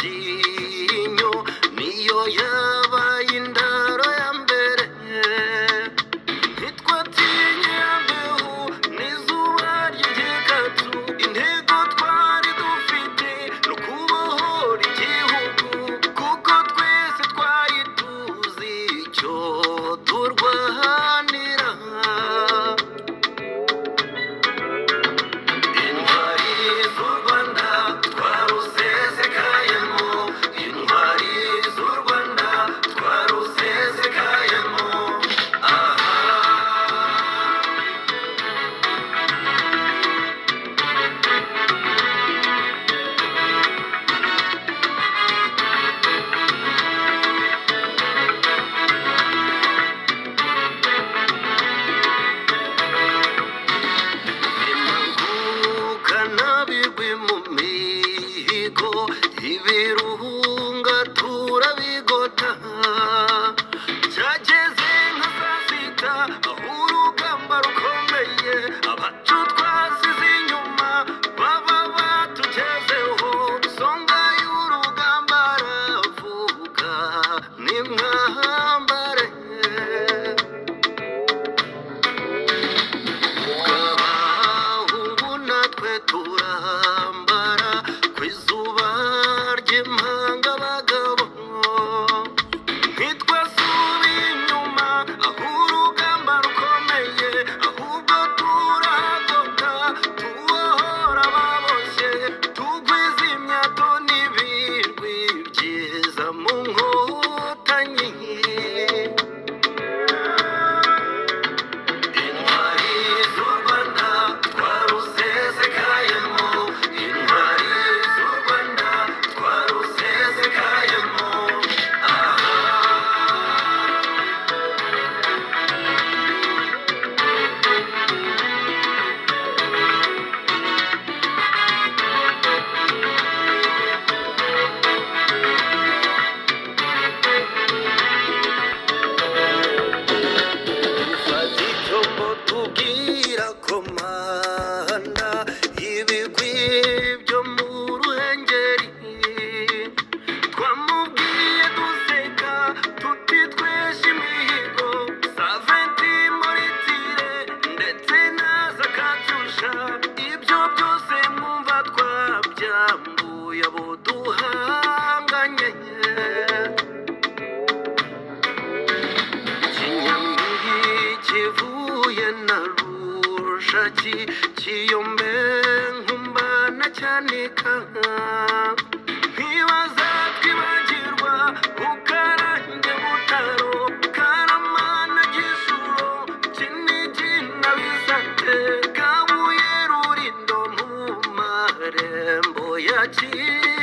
Sabyinyo niyo yabaye indaro ya mbere ntitwatinye yambeho n'izuba ry'igikatu intego twari dufite no kubohora igihugu kuko twese twari tuzi icyo turwanira intwari z'u Rwanda twarusesekayemo intwari z'u Rwanda twarusesekayemo impangukana bigwi mu mihigo ibirunga turabigota byageze nka saa sita aho urugamba rukomeye abacu twasize inyuma baba batugezeho songa y'urugamba aravuga nimwambare abahungu natwe turambara ku izuba ry'impanga abagabo ntitwasubiye inyuma aho urugamba rukomeye ahubwo turagota tubohora ababoshye tugwiza imyato n'ibirwi byiza mu nkotanyi intwari z'u Rwanda twarusesekayemo intwari z'u Rwanda twarusesekayemo dufata icyombo tubwira komanda y'ibigwi byo mu Ruhengeri twamubwiye duseka tuti tweshe imihigo saventi moritire ndetse na za katusha ibyo byose mwumva twabyambuye abo duhanganye Kinyambi kivuye na Rushaki Kiyombe Nkumba na Cyanika ntibazatwibagirwa Bukarange Butaro Karama na Gisuro Kinigi na Bisate Kabuye Rulindo mu marembo ya Kigali